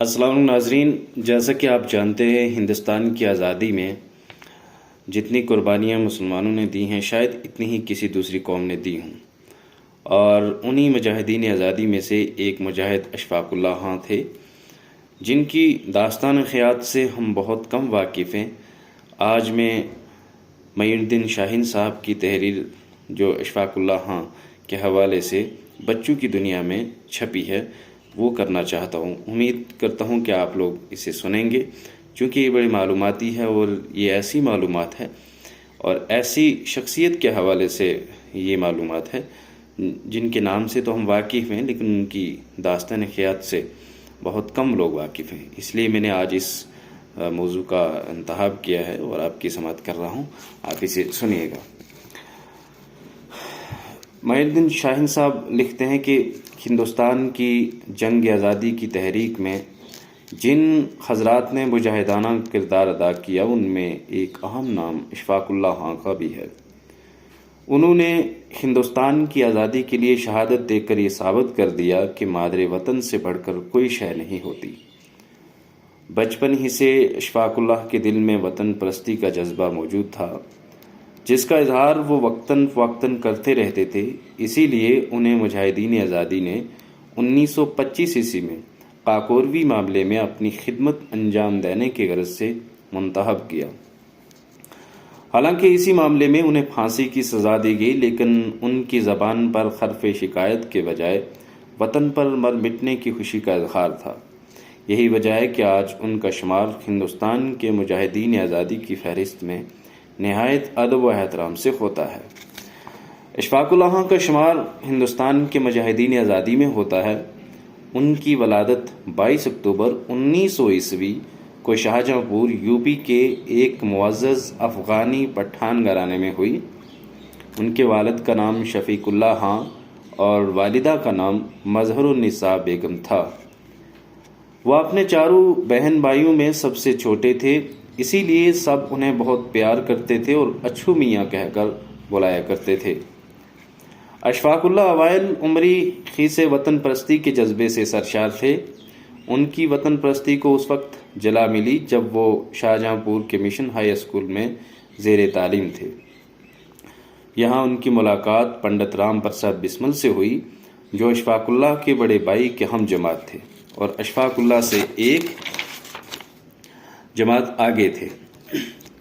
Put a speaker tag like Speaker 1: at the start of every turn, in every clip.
Speaker 1: السلام علیکم ناظرین، جیسا کہ آپ جانتے ہیں ہندوستان کی آزادی میں جتنی قربانیاں مسلمانوں نے دی ہیں شاید اتنی ہی کسی دوسری قوم نے دی ہوں، اور انہی مجاہدین آزادی میں سے ایک مجاہد اشفاق اللہ خان تھے جن کی داستان خیات سے ہم بہت کم واقف ہیں۔ آج میں معین الدین شاہین صاحب کی تحریر جو اشفاق اللہ خان کے حوالے سے بچوں کی دنیا میں چھپی ہے وہ کرنا چاہتا ہوں۔ امید کرتا ہوں کہ آپ لوگ اسے سنیں گے، چونکہ یہ بڑی معلوماتی ہے اور یہ ایسی معلومات ہے اور ایسی شخصیت کے حوالے سے یہ معلومات ہے جن کے نام سے تو ہم واقف ہیں لیکن ان کی داستان خیات سے بہت کم لوگ واقف ہیں۔ اس لیے میں نے آج اس موضوع کا انتخاب کیا ہے اور آپ کی سماعت کر رہا ہوں، آپ اسے سنیے گا۔ معین الدین شاہین صاحب لکھتے ہیں کہ ہندوستان کی جنگ آزادی کی تحریک میں جن حضرات نے مجاہدانہ کردار ادا کیا ان میں ایک اہم نام اشفاق اللہ خان کا بھی ہے۔ انہوں نے ہندوستان کی آزادی کے لیے شہادت دے کر یہ ثابت کر دیا کہ مادر وطن سے بڑھ کر کوئی شے نہیں ہوتی۔ بچپن ہی سے اشفاق اللہ کے دل میں وطن پرستی کا جذبہ موجود تھا، جس کا اظہار وہ وقتاً فوقتاً کرتے رہتے تھے۔ اسی لیے انہیں مجاہدین آزادی نے 1925 عیسوی میں کاکوروی معاملے میں اپنی خدمت انجام دینے کے غرض سے منتخب کیا۔ حالانکہ اسی معاملے میں انہیں پھانسی کی سزا دی گئی، لیکن ان کی زبان پر حرف شکایت کے بجائے وطن پر مر مٹنے کی خوشی کا اظہار تھا۔ یہی وجہ ہے کہ آج ان کا شمار ہندوستان کے مجاہدین آزادی کی فہرست میں نہایت ادب و احترام سے ہوتا ہے۔ اشفاق اللہ خان کا شمار ہندوستان کے مجاہدین آزادی میں ہوتا ہے۔ ان کی ولادت 22 اکتوبر 1900 عیسوی کو شاہجہاں پور یوپی کے ایک معزز افغانی پٹھان گھرانے میں ہوئی۔ ان کے والد کا نام شفیق اللہ خان اور والدہ کا نام مظہر النساء بیگم تھا۔ وہ اپنے چاروں بہن بھائیوں میں سب سے چھوٹے تھے، اسی لیے سب انہیں بہت پیار کرتے تھے اور اچھو میاں کہہ کر بلایا کرتے تھے۔ اشفاق اللہ اوائل عمری خیز وطن پرستی کے جذبے سے سرشار تھے۔ ان کی وطن پرستی کو اس وقت جلا ملی جب وہ شاہجہاں پور کے مشن ہائی اسکول میں زیر تعلیم تھے۔ یہاں ان کی ملاقات پنڈت رام پرساد بسمل سے ہوئی جو اشفاق اللہ کے بڑے بھائی کے ہم جماعت تھے اور اشفاق اللہ سے ایک جماعت آگے تھے۔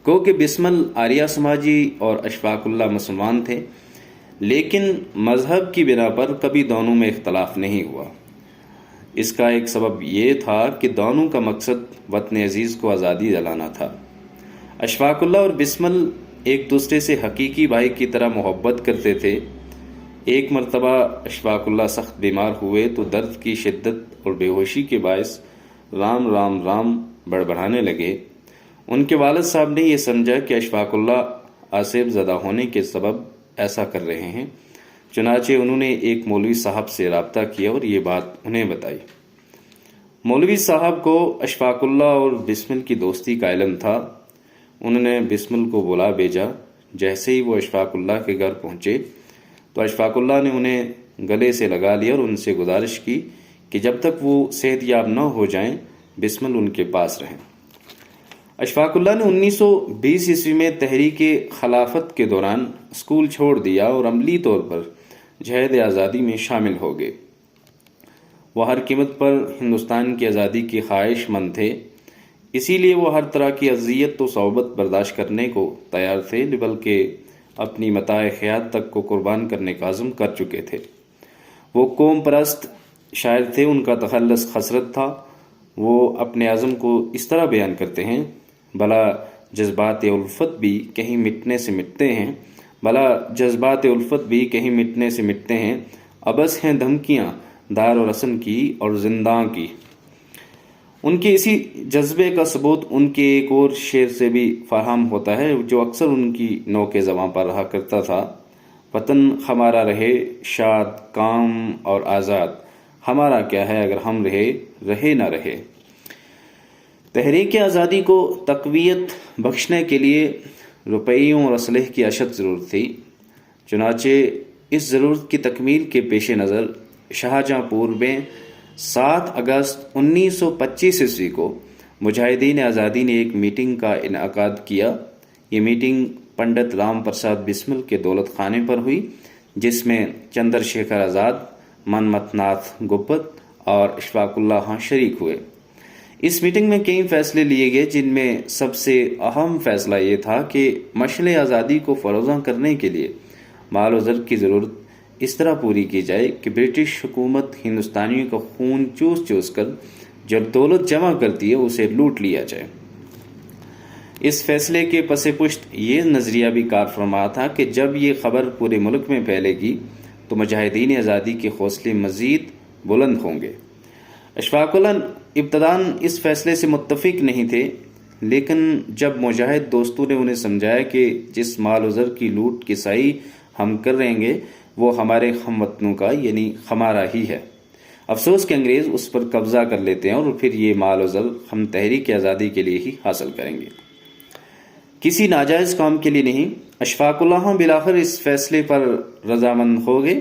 Speaker 1: کو کہ بسمل آریہ سماجی اور اشفاق اللہ مسلمان تھے، لیکن مذہب کی بنا پر کبھی دونوں میں اختلاف نہیں ہوا۔ اس کا ایک سبب یہ تھا کہ دونوں کا مقصد وطن عزیز کو آزادی دلانا تھا۔ اشفاق اللہ اور بسمل ایک دوسرے سے حقیقی بھائی کی طرح محبت کرتے تھے۔ ایک مرتبہ اشفاق اللہ سخت بیمار ہوئے تو درد کی شدت اور بے ہوشی کے باعث رام رام رام بڑبڑانے لگے۔ ان کے والد صاحب نے یہ سمجھا کہ اشفاق اللہ آصف زدہ ہونے کے سبب ایسا کر رہے ہیں، چنانچہ انہوں نے ایک مولوی صاحب سے رابطہ کیا اور یہ بات انہیں بتائی۔ مولوی صاحب کو اشفاق اللہ اور بسمل کی دوستی کا علم تھا۔ انہوں نے بسمل کو بلا بھیجا۔ جیسے ہی وہ اشفاق اللہ کے گھر پہنچے تو اشفاق اللہ نے انہیں گلے سے لگا لیا اور ان سے گزارش کی کہ جب تک وہ صحت یاب نہ ہو جائیں بسمل ان کے پاس رہیں۔ اشفاق اللہ نے 1920 عیسوی میں تحریک خلافت کے دوران اسکول چھوڑ دیا اور عملی طور پر جہاد آزادی میں شامل ہو گئے۔ وہ ہر قیمت پر ہندوستان کی آزادی کی خواہش مند تھے، اسی لیے وہ ہر طرح کی اذیت و صعوبت برداشت کرنے کو تیار تھے، بلکہ اپنی متاع حیات تک کو قربان کرنے کا عزم کر چکے تھے۔ وہ قوم پرست شاعر تھے، ان کا تخلص خسرت تھا۔ وہ اپنے عزم کو اس طرح بیان کرتے ہیں: بھلا جذبات الفت بھی کہیں مٹنے سے مٹتے ہیں، بھلا جذبات الفت بھی کہیں مٹنے سے مٹتے ہیں، ابس ہیں دھمکیاں دار و رسن کی اور زنداں کی۔ ان کے اسی جذبے کا ثبوت ان کے ایک اور شعر سے بھی فراہم ہوتا ہے جو اکثر ان کی نوک زباں پر رہا کرتا تھا: وطن ہمارا رہے شاد کام اور آزاد، ہمارا کیا ہے اگر ہم رہے نہ رہے۔ تحریک آزادی کو تقویت بخشنے کے لیے روپیوں اور اسلحے کی اشد ضرورت تھی، چنانچہ اس ضرورت کی تکمیل کے پیش نظر شاہجہاں پور میں 7 اگست 1925 عیسوی کو مجاہدین آزادی نے ایک میٹنگ کا انعقاد کیا۔ یہ میٹنگ پنڈت رام پرساد بسمل کے دولت خانے پر ہوئی، جس میں چندر شیکھر آزاد، منمتھ ناتھ گپت اور اشفاق اللہ خان شریک ہوئے۔ اس میٹنگ میں کئی فیصلے لیے گئے، جن میں سب سے اہم فیصلہ یہ تھا کہ مشعل آزادی کو فروزاں کرنے کے لیے مال و زر کی ضرورت اس طرح پوری کی جائے کہ برٹش حکومت ہندوستانیوں کا خون چوس چوس کر جو دولت جمع کرتی ہے اسے لوٹ لیا جائے۔ اس فیصلے کے پس پشت یہ نظریہ بھی کار فرما تھا کہ جب یہ خبر پورے ملک میں پھیلے گی تو مجاہدین آزادی کے حوصلے مزید بلند ہوں گے۔ اشفاق اللہ ابتداً اس فیصلے سے متفق نہیں تھے، لیکن جب مجاہد دوستوں نے انہیں سمجھایا کہ جس مال و زر کی لوٹ کی سائی ہم کر رہیں گے وہ ہمارے ہم وطنوں کا یعنی ہمارا ہی ہے، افسوس کہ انگریز اس پر قبضہ کر لیتے ہیں اور پھر یہ مال و زر ہم تحریک آزادی کے لیے ہی حاصل کریں گے، کسی ناجائز کام کے لیے نہیں۔ اشفاق اللہ خان بالآخر اس فیصلے پر رضامند ہو گئے۔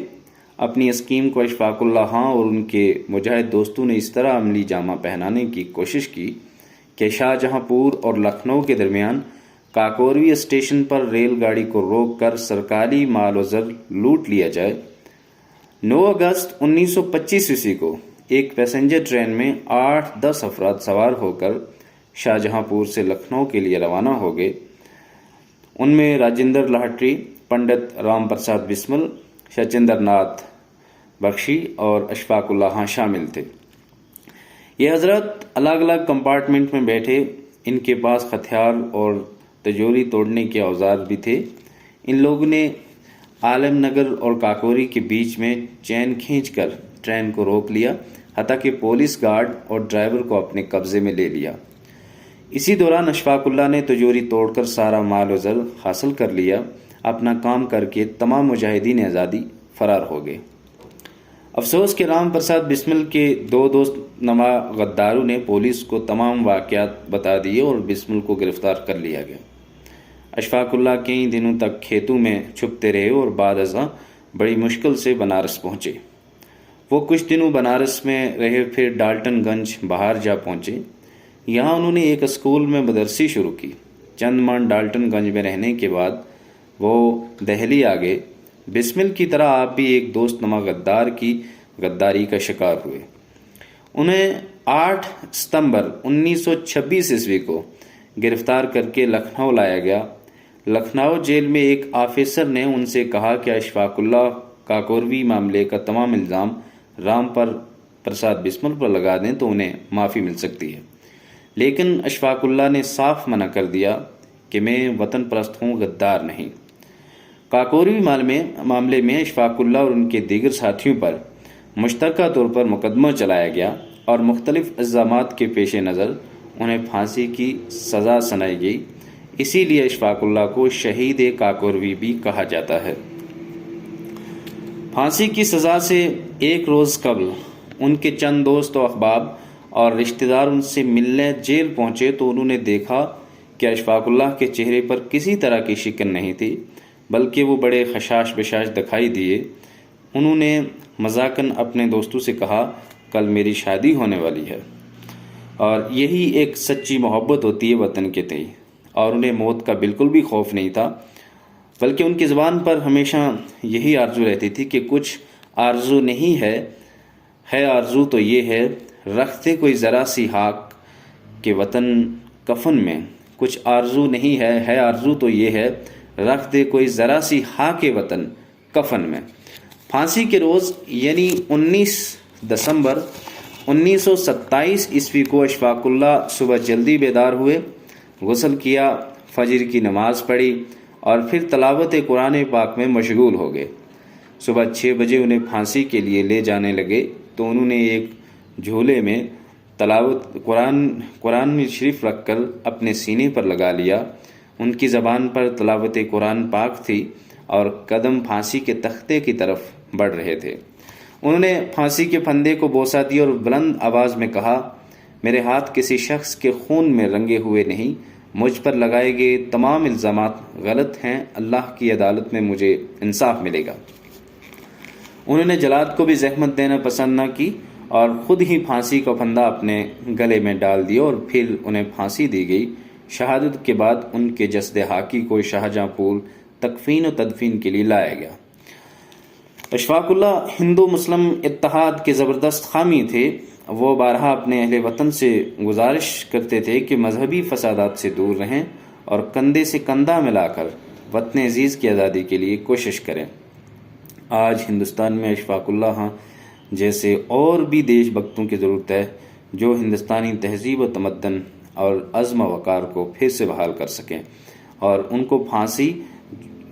Speaker 1: اپنی اسکیم کو اشفاق اللہ خان اور ان کے مجاہد دوستوں نے اس طرح عملی جامہ پہنانے کی کوشش کی کہ شاہ جہاں پور اور لکھنؤ کے درمیان کاکوروی اسٹیشن پر ریل گاڑی کو روک کر سرکاری مال و زر لوٹ لیا جائے۔ 9 اگست 1925 عیسوی کو ایک پیسنجر ٹرین میں 8-10 افراد سوار ہو کر شاہ جہاں پور سے لکھنؤ کے لیے روانہ ہو گئے۔ ان میں راجندر لاہٹری، پنڈت رام پرساد بسمل، شچندر ناتھ بخشی اور اشفاق اللہ خان شامل تھے۔ یہ حضرات الگ الگ کمپارٹمنٹ میں بیٹھے، ان کے پاس ہتھیار اور تجوری توڑنے کے اوزار بھی تھے۔ ان لوگوں نے عالم نگر اور کاکوری کے بیچ میں چین کھینچ کر ٹرین کو روک لیا، حتیٰ کہ پولیس گارڈ اور ڈرائیور کو اپنے قبضے میں لے لیا۔ اسی دوران اشفاق اللہ نے تجوری توڑ کر سارا مال و زر حاصل کر لیا۔ اپنا کام کر کے تمام مجاہدین آزادی فرار ہو گئے۔ افسوس کہ رام پرساد بسمل کے 2 دوست نما غداروں نے پولیس کو تمام واقعات بتا دیے اور بسمل کو گرفتار کر لیا گیا۔ اشفاق اللہ کئی دنوں تک کھیتوں میں چھپتے رہے اور بعد ازاں بڑی مشکل سے بنارس پہنچے۔ وہ کچھ دنوں بنارس میں رہے، پھر ڈالٹن گنج بہار جا پہنچے۔ یہاں انہوں نے ایک اسکول میں مدرسی شروع کی۔ چند ماہ ڈالٹن گنج میں رہنے کے بعد وہ دہلی آ گئے۔ بسمل کی طرح آپ بھی ایک دوست نما غدار کی غداری کا شکار ہوئے۔ انہیں 8 ستمبر 1926 عیسوی کو گرفتار کر کے لکھنؤ لایا گیا۔ لکھنؤ جیل میں ایک آفیسر نے ان سے کہا کہ اشفاق اللہ کاکوروی معاملے کا تمام الزام رام پرساد بسمل پر لگا دیں تو انہیں معافی مل سکتی ہے، لیکن اشفاق اللہ نے صاف منع کر دیا کہ میں وطن پرست ہوں، غدار نہیں۔ کاکوروی معاملے میں اشفاق اللہ اور ان کے دیگر ساتھیوں پر مشترکہ طور پر مقدمہ چلایا گیا اور مختلف الزامات کے پیش نظر انہیں پھانسی کی سزا سنائی گئی۔ اسی لیے اشفاق اللہ کو شہید کاکوروی بھی کہا جاتا ہے۔ پھانسی کی سزا سے ایک روز قبل ان کے چند دوست و احباب اور رشتہ دار ان سے ملنے جیل پہنچے تو انہوں نے دیکھا کہ اشفاق اللہ کے چہرے پر کسی طرح کی شکن نہیں تھی، بلکہ وہ بڑے خشاش بشاش دکھائی دیے۔ انہوں نے مذاقاً اپنے دوستوں سے کہا، کل میری شادی ہونے والی ہے، اور یہی ایک سچی محبت ہوتی ہے وطن کے تئیں۔ اور انہیں موت کا بالکل بھی خوف نہیں تھا، بلکہ ان کی زبان پر ہمیشہ یہی آرزو رہتی تھی کہ کچھ آرزو نہیں ہے آرزو تو یہ ہے، رکھتے کوئی ذرا سی خاک کہ وطن کفن میں۔ کچھ آرزو نہیں ہے آرزو تو یہ ہے، رکھ دے کوئی ذرا سی خاک وطن کفن میں۔ پھانسی کے روز یعنی 19 دسمبر 1927 عیسوی کو اشفاق اللہ صبح جلدی بیدار ہوئے، غسل کیا، فجر کی نماز پڑھی اور پھر تلاوت قرآن پاک میں مشغول ہو گئے۔ صبح 6 بجے انہیں پھانسی کے لیے لے جانے لگے تو انہوں نے ایک جھولے میں تلاوت قرآن شریف رکھ کر اپنے سینے پر لگا لیا۔ ان کی زبان پر تلاوت قرآن پاک تھی اور قدم پھانسی کے تختے کی طرف بڑھ رہے تھے۔ انہوں نے پھانسی کے پھندے کو بوسہ دی اور بلند آواز میں کہا، میرے ہاتھ کسی شخص کے خون میں رنگے ہوئے نہیں، مجھ پر لگائے گئے تمام الزامات غلط ہیں، اللہ کی عدالت میں مجھے انصاف ملے گا۔ انہوں نے جلاد کو بھی زحمت دینا پسند نہ کی اور خود ہی پھانسی کا پھندا اپنے گلے میں ڈال دیا اور پھر انہیں پھانسی دی گئی۔ شہادت کے بعد ان کے جسد حاکی کو شاہجہاں پور تکفین و تدفین کے لیے لایا گیا۔ اشفاق اللہ ہندو مسلم اتحاد کے زبردست حامی تھے۔ وہ بارہا اپنے اہل وطن سے گزارش کرتے تھے کہ مذہبی فسادات سے دور رہیں اور کندھے سے کندھا ملا کر وطن عزیز کی آزادی کے لیے کوشش کریں۔ آج ہندوستان میں اشفاق اللہ جیسے اور بھی دیش بھکتوں کی ضرورت ہے جو ہندوستانی تہذیب و تمدن اور عزم و وقار کو پھر سے بحال کر سکیں، اور ان کو پھانسی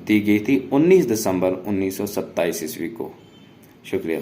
Speaker 1: دی گئی تھی 19 دسمبر 1927 کو۔ شکریہ۔